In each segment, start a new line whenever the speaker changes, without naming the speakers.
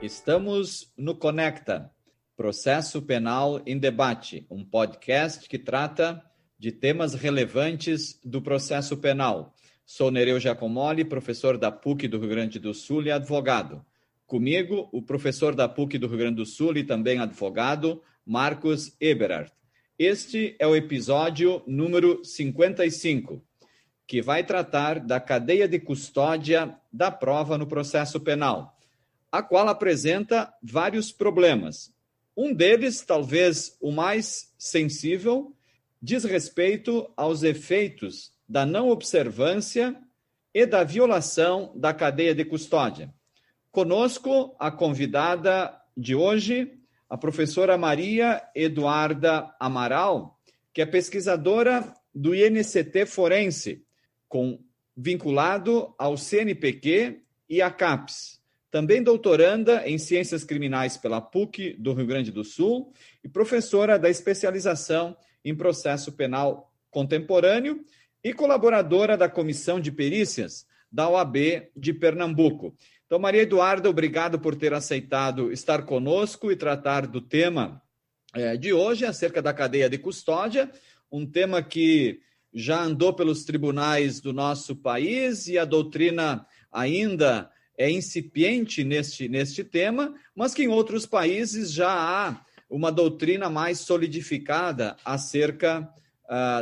Estamos no Conecta, Processo Penal em Debate, um podcast que trata de temas relevantes do processo penal. Sou Nereu Giacomoli, professor da PUC do Rio Grande do Sul e advogado. Comigo, o professor da PUC do Rio Grande do Sul e também advogado, Marcos Eberhardt. Este é o episódio número 55, que vai tratar da cadeia de custódia da prova no processo penal, a qual apresenta vários problemas. Um deles, talvez o mais sensível, diz respeito aos efeitos da não observância e da violação da cadeia de custódia. Conosco, a convidada de hoje, a professora Maria Eduarda Amaral, que é pesquisadora do INCT Forense, vinculado ao CNPq e à CAPES. Também doutoranda em Ciências Criminais pela PUC do Rio Grande do Sul e professora da especialização em Processo Penal Contemporâneo e colaboradora da Comissão de Perícias da OAB de Pernambuco. Então, Maria Eduarda, obrigado por ter aceitado estar conosco e tratar do tema de hoje, acerca da cadeia de custódia, um tema que já andou pelos tribunais do nosso país e a doutrina ainda é incipiente neste tema, mas que em outros países já há uma doutrina mais solidificada acerca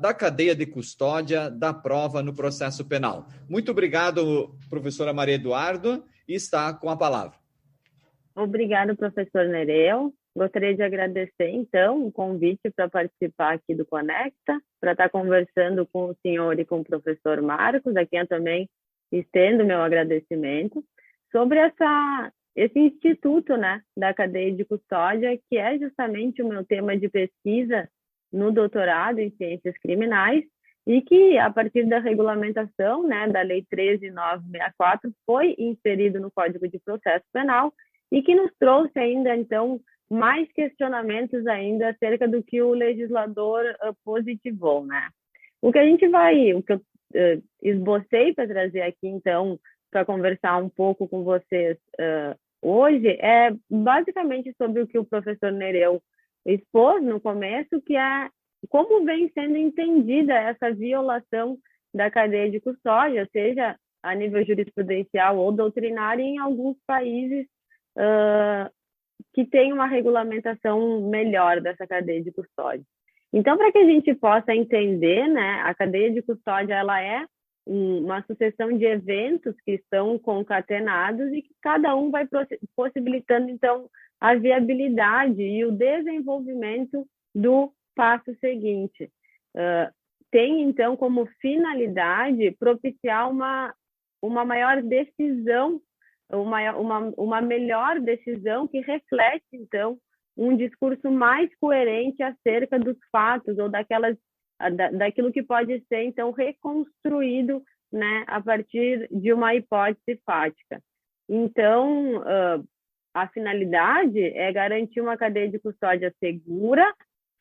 da cadeia de custódia da prova no processo penal. Muito obrigado, professora Maria Eduarda, e está com a palavra.
Obrigado, professor Nereu. Gostaria de agradecer, então, o convite para participar aqui do Conecta, para estar conversando com o senhor e com o professor Marcos, a quem eu também estendo meu agradecimento, sobre esse instituto, né, da cadeia de custódia, que é justamente o meu tema de pesquisa no doutorado em Ciências Criminais, e que, a partir da regulamentação, né, da Lei 13.964, foi inserido no Código de Processo Penal, e que nos trouxe ainda, então, mais questionamentos ainda acerca do que o legislador positivou, né? O que eu esbocei para trazer aqui, então, para conversar um pouco com vocês hoje, é basicamente sobre o que o professor Nereu expôs no começo, que é como vem sendo entendida essa violação da cadeia de custódia, seja a nível jurisprudencial ou doutrinário, em alguns países que tem uma regulamentação melhor dessa cadeia de custódia. Então, para que a gente possa entender, né, a cadeia de custódia ela é uma sucessão de eventos que estão concatenados e que cada um vai possibilitando, então, a viabilidade e o desenvolvimento do passo seguinte. Tem, então, como finalidade propiciar uma maior decisão, uma melhor decisão que reflete, então, um discurso mais coerente acerca dos fatos ou daquilo que pode ser, então, reconstruído, né, a partir de uma hipótese fática. Então, a finalidade é garantir uma cadeia de custódia segura,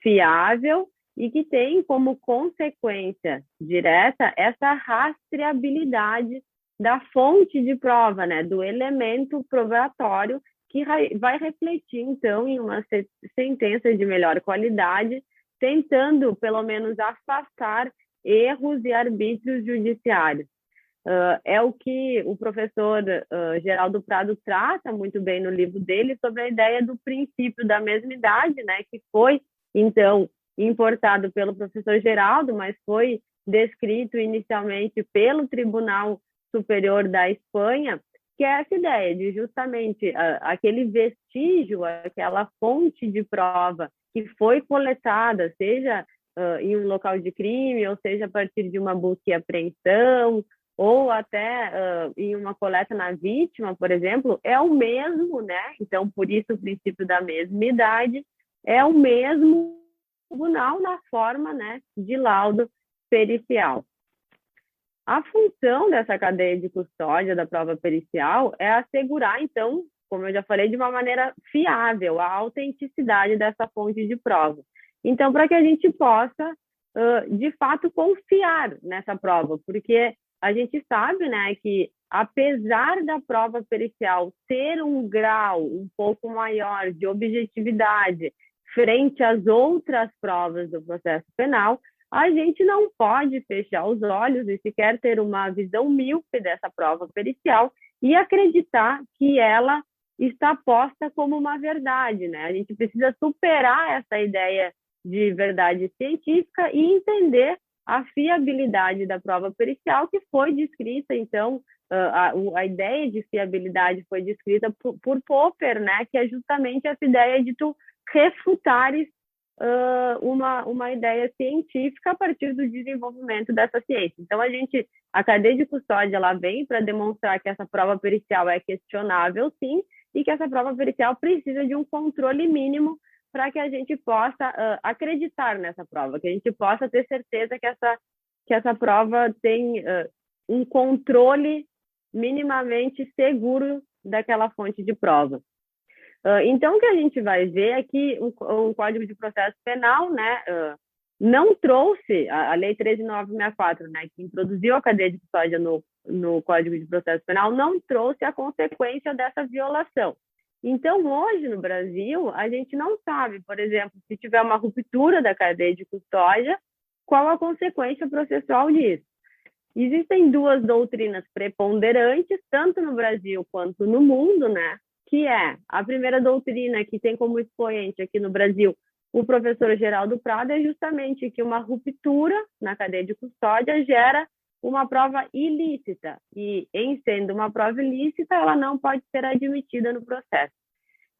fiável e que tem como consequência direta essa rastreabilidade da fonte de prova, né, do elemento probatório que vai refletir, então, em uma sentença de melhor qualidade, tentando, pelo menos, afastar erros e arbítrios judiciários. É o que o professor Geraldo Prado trata muito bem no livro dele sobre a ideia do princípio da mesmidade, né, que foi, então, importado pelo professor Geraldo, mas foi descrito inicialmente pelo Tribunal Superior da Espanha, que é essa ideia de justamente aquele vestígio, aquela fonte de prova que foi coletada, seja em um local de crime, ou seja a partir de uma busca e apreensão, ou até em uma coleta na vítima, por exemplo, é o mesmo, né? Então, por isso o princípio da mesmidade é o mesmo tribunal na forma, né, de laudo pericial. A função dessa cadeia de custódia da prova pericial é assegurar, então, como eu já falei, de uma maneira fiável, a autenticidade dessa fonte de prova. Então, para que a gente possa, de fato, confiar nessa prova, porque a gente sabe, né, que apesar da prova pericial ter um grau um pouco maior de objetividade frente às outras provas do processo penal, a gente não pode fechar os olhos e sequer ter uma visão míope dessa prova pericial e acreditar que ela está posta como uma verdade, né? A gente precisa superar essa ideia de verdade científica e entender a fiabilidade da prova pericial, que foi descrita, então, a ideia de fiabilidade foi descrita por Popper, né? Que é justamente essa ideia de tu refutares uma ideia científica a partir do desenvolvimento dessa ciência. Então, a cadeia de custódia, ela vem para demonstrar que essa prova pericial é questionável, sim, e que essa prova pericial precisa de um controle mínimo para que a gente possa acreditar nessa prova, que a gente possa ter certeza que essa prova tem um controle minimamente seguro daquela fonte de prova. Então, o que a gente vai ver é que o Código de Processo Penal, né, não trouxe, a Lei 13.964, né, que introduziu a cadeia de custódia no Código de Processo Penal, não trouxe a consequência dessa violação. Então, hoje, no Brasil, a gente não sabe, por exemplo, se tiver uma ruptura da cadeia de custódia, qual a consequência processual disso. Existem duas doutrinas preponderantes, tanto no Brasil quanto no mundo, né? Que é a primeira doutrina, que tem como expoente aqui no Brasil o professor Geraldo Prado, é justamente que uma ruptura na cadeia de custódia gera uma prova ilícita, e em sendo uma prova ilícita, ela não pode ser admitida no processo.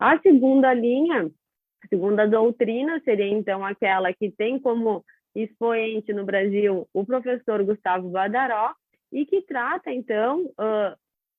A segunda linha, a segunda doutrina, seria então aquela que tem como expoente no Brasil o professor Gustavo Badaró, e que trata, então,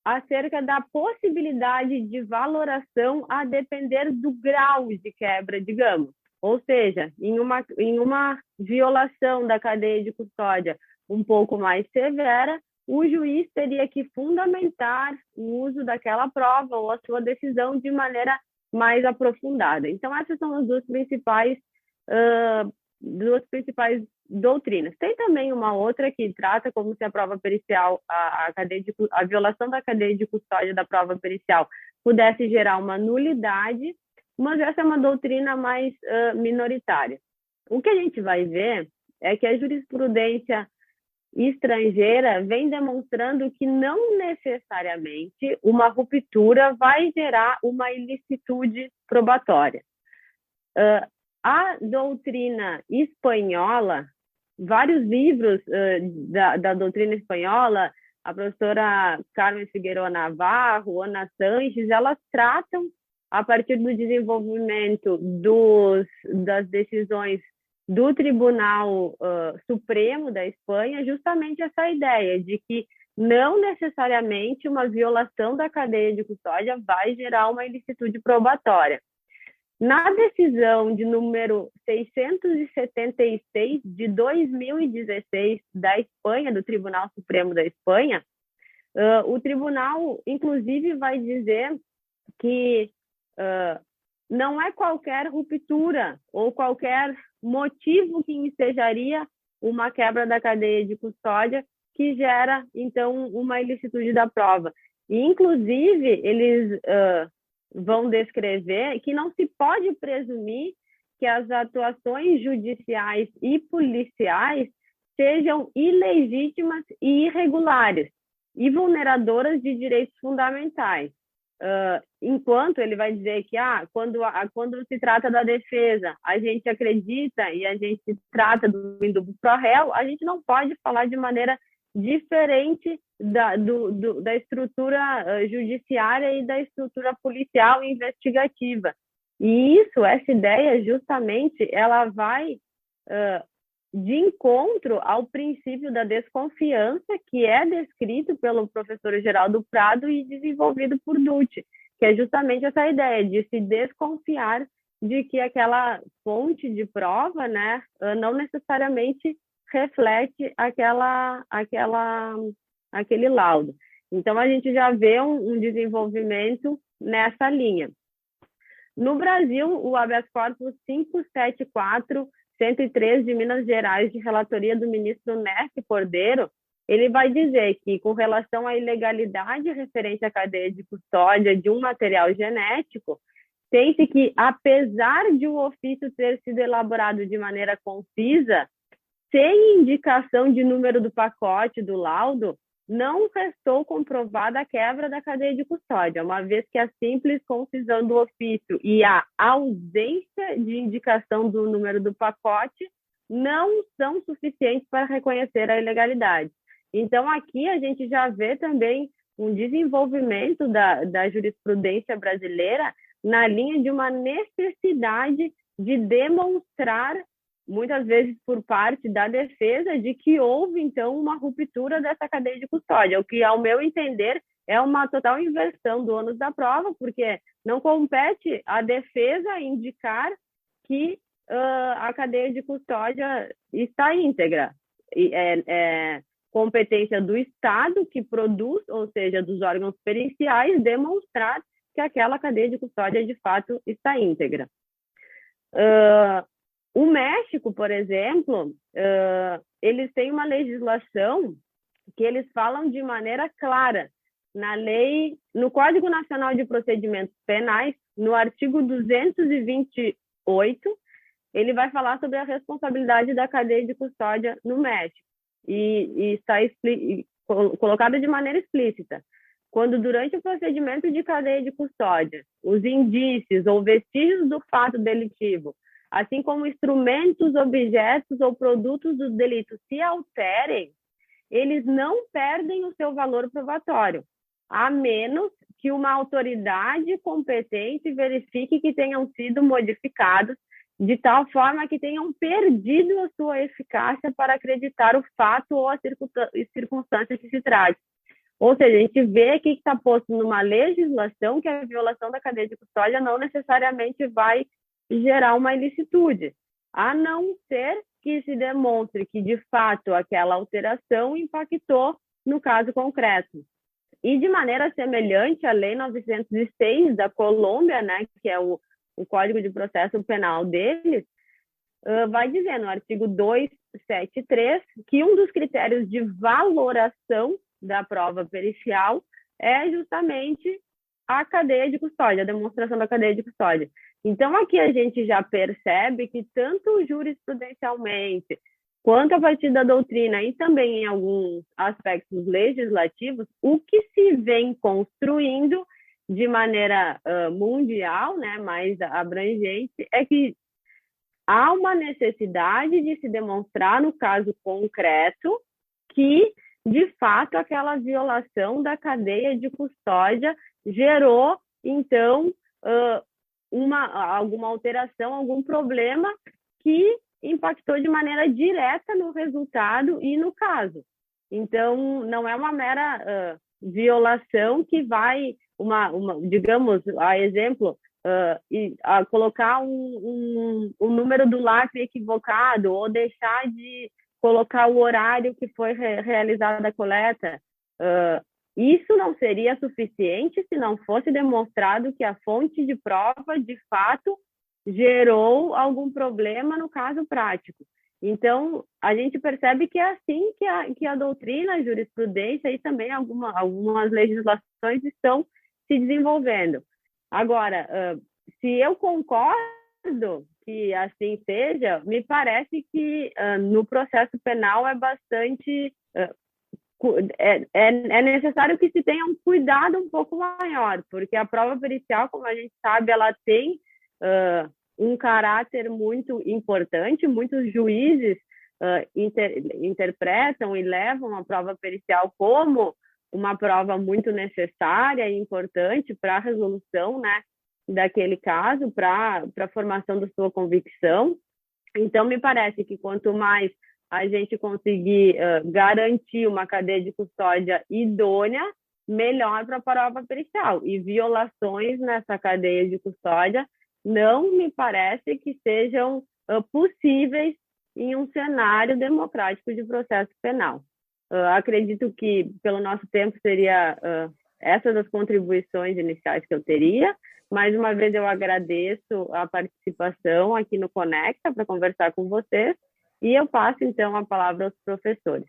acerca da possibilidade de valoração a depender do grau de quebra, digamos. Ou seja, em uma violação da cadeia de custódia um pouco mais severa, o juiz teria que fundamentar o uso daquela prova ou a sua decisão de maneira mais aprofundada. Então, essas são as duas principais doutrinas. Tem também uma outra que trata como se a prova pericial, a violação da cadeia de custódia da prova pericial pudesse gerar uma nulidade, mas essa é uma doutrina mais minoritária. O que a gente vai ver é que a jurisprudência estrangeira vem demonstrando que não necessariamente uma ruptura vai gerar uma ilicitude probatória. A doutrina espanhola, vários livros da doutrina espanhola, a professora Carmen Figueroa Navarro, Ana Sanches, elas tratam, a partir do desenvolvimento das decisões do Tribunal Supremo da Espanha, justamente essa ideia de que não necessariamente uma violação da cadeia de custódia vai gerar uma ilicitude probatória. Na decisão de número 676 de 2016 da Espanha, do Tribunal Supremo da Espanha, o tribunal, inclusive, vai dizer que não é qualquer ruptura ou qualquer motivo que ensejaria uma quebra da cadeia de custódia que gera, então, uma ilicitude da prova. E, inclusive, eles vão descrever que não se pode presumir que as atuações judiciais e policiais sejam ilegítimas e irregulares e vulneradoras de direitos fundamentais. Enquanto ele vai dizer que quando se trata da defesa, a gente acredita e a gente trata do indúbio pro réu, a gente não pode falar de maneira diferente da estrutura judiciária e da estrutura policial e investigativa. E essa ideia, justamente, ela vai de encontro ao princípio da desconfiança, que é descrito pelo professor Geraldo Prado e desenvolvido por Dutti, que é justamente essa ideia de se desconfiar de que aquela fonte de prova, né, não necessariamente reflete aquele laudo. Então, a gente já vê um desenvolvimento nessa linha. No Brasil, o habeas corpus 574/103 de Minas Gerais, de relatoria do ministro Néstor Cordeiro, ele vai dizer que, com relação à ilegalidade referente à cadeia de custódia de um material genético, tem-se que, apesar de o ofício ter sido elaborado de maneira concisa, sem indicação de número do pacote do laudo, não restou comprovada a quebra da cadeia de custódia, uma vez que a simples concisão do ofício e a ausência de indicação do número do pacote não são suficientes para reconhecer a ilegalidade. Então, aqui a gente já vê também um desenvolvimento da jurisprudência brasileira na linha de uma necessidade de demonstrar, muitas vezes por parte da defesa, de que houve, então, uma ruptura dessa cadeia de custódia, o que, ao meu entender, é uma total inversão do ônus da prova, porque não compete à defesa indicar que a cadeia de custódia está íntegra. É competência do Estado que produz, ou seja, dos órgãos periciais, demonstrar que aquela cadeia de custódia, de fato, está íntegra. O México, por exemplo, eles têm uma legislação que eles falam de maneira clara na lei, no Código Nacional de Procedimentos Penais, no artigo 228, ele vai falar sobre a responsabilidade da cadeia de custódia no México, e está colocado de maneira explícita. Quando, durante o procedimento de cadeia de custódia, os indícios ou vestígios do fato delitivo, assim como instrumentos, objetos ou produtos do delito se alterem, eles não perdem o seu valor probatório, a menos que uma autoridade competente verifique que tenham sido modificados de tal forma que tenham perdido a sua eficácia para acreditar o fato ou a circunstância que se trate. Ou seja, a gente vê aqui que está posto numa legislação que a violação da cadeia de custódia não necessariamente vai gerar uma ilicitude, a não ser que se demonstre que, de fato, aquela alteração impactou no caso concreto. E, de maneira semelhante, a Lei 906 da Colômbia, né, que é o Código de Processo Penal deles, vai dizer no artigo 273 que um dos critérios de valoração da prova pericial é justamente a cadeia de custódia, a demonstração da cadeia de custódia. Então, aqui a gente já percebe que tanto jurisprudencialmente quanto a partir da doutrina e também em alguns aspectos legislativos, o que se vem construindo de maneira mundial, né, mais abrangente, é que há uma necessidade de se demonstrar no caso concreto que, de fato, aquela violação da cadeia de custódia gerou, então, alguma alteração, algum problema que impactou de maneira direta no resultado e no caso. Então, não é uma mera violação que vai, digamos, a exemplo, a colocar um número do lacre equivocado ou deixar de colocar o horário que foi realizada a coleta. Isso não seria suficiente se não fosse demonstrado que a fonte de prova, de fato, gerou algum problema no caso prático. Então, a gente percebe que é assim que a doutrina, a jurisprudência e também algumas legislações estão se desenvolvendo. Agora, se eu concordo que assim seja, me parece que no processo penal é bastante... É necessário que se tenha um cuidado um pouco maior, porque a prova pericial, como a gente sabe, ela tem um caráter muito importante. Muitos juízes interpretam e levam a prova pericial como uma prova muito necessária e importante para a resolução, né, daquele caso, para a formação da sua convicção. Então, me parece que quanto mais a gente conseguir garantir uma cadeia de custódia idônea, melhor para a prova pericial. E violações nessa cadeia de custódia não me parece que sejam possíveis em um cenário democrático de processo penal. Acredito que, pelo nosso tempo, seria essas as contribuições iniciais que eu teria. Mais uma vez, eu agradeço a participação aqui no Conecta para conversar com vocês. E eu passo, então, a palavra aos professores.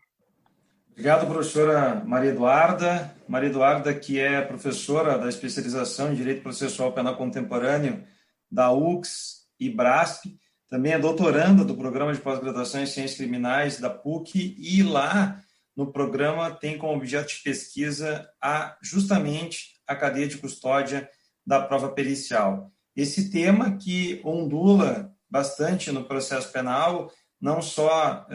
Obrigado, professora Maria Eduarda. Maria Eduarda, que é professora da especialização em Direito Processual Penal Contemporâneo da UX e BRASP, também é doutoranda do Programa de Pós-Graduação em Ciências Criminais da PUC, e lá no programa tem como objeto de pesquisa justamente a cadeia de custódia da prova pericial. Esse tema que ondula bastante no processo penal, não só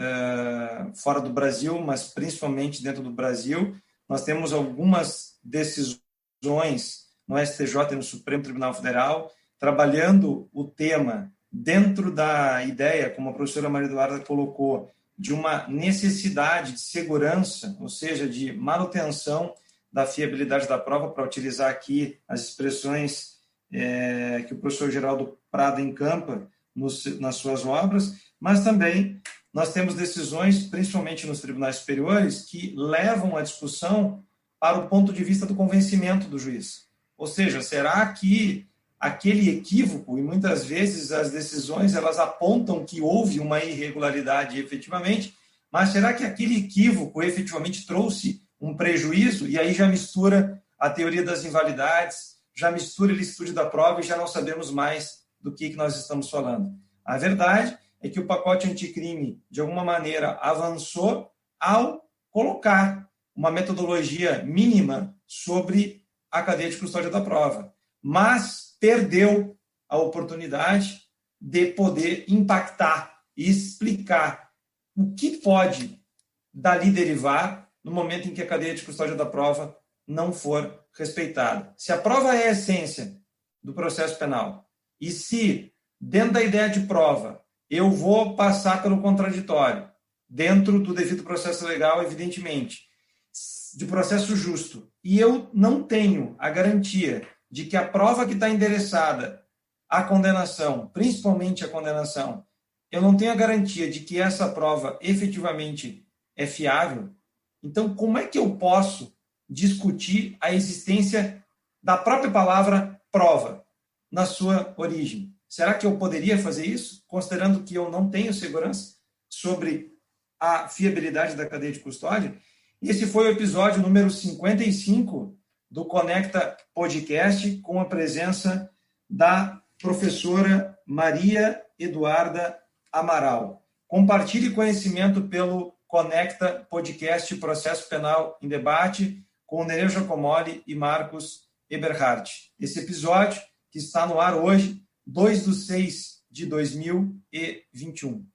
fora do Brasil, mas principalmente dentro do Brasil. Nós temos algumas decisões no STJ e no Supremo Tribunal Federal, trabalhando o tema dentro da ideia, como a professora Maria Eduarda colocou, de uma necessidade de segurança, ou seja, de manutenção da fiabilidade da prova, para utilizar aqui as expressões que o professor Geraldo Prado encampa nas suas obras, mas também nós temos decisões, principalmente nos tribunais superiores, que levam a discussão para o ponto de vista do convencimento do juiz. Ou seja, será que aquele equívoco, e muitas vezes as decisões elas apontam que houve uma irregularidade efetivamente, mas será que aquele equívoco efetivamente trouxe um prejuízo? E aí já mistura a teoria das invalidades, já mistura a ilicitude da prova e já não sabemos mais do que nós estamos falando. A verdade é que o pacote anticrime, de alguma maneira, avançou ao colocar uma metodologia mínima sobre a cadeia de custódia da prova, mas perdeu a oportunidade de poder impactar e explicar o que pode dali derivar no momento em que a cadeia de custódia da prova não for respeitada. Se a prova é a essência do processo penal e se, dentro da ideia de prova, eu vou passar pelo contraditório, dentro do devido processo legal, evidentemente, de processo justo, e eu não tenho a garantia de que a prova que está endereçada à condenação, principalmente a condenação, eu não tenho a garantia de que essa prova efetivamente é fiável, então como é que eu posso discutir a existência da própria palavra prova na sua origem? Será que eu poderia fazer isso, considerando que eu não tenho segurança sobre a fiabilidade da cadeia de custódia? Esse foi o episódio número 55 do Conecta Podcast, com a presença da professora Maria Eduarda Amaral. Compartilhe conhecimento pelo Conecta Podcast Processo Penal em Debate com Nereu Giacomoli e Marcos Eberhardt. Esse episódio, que está no ar hoje, 2/6/2021.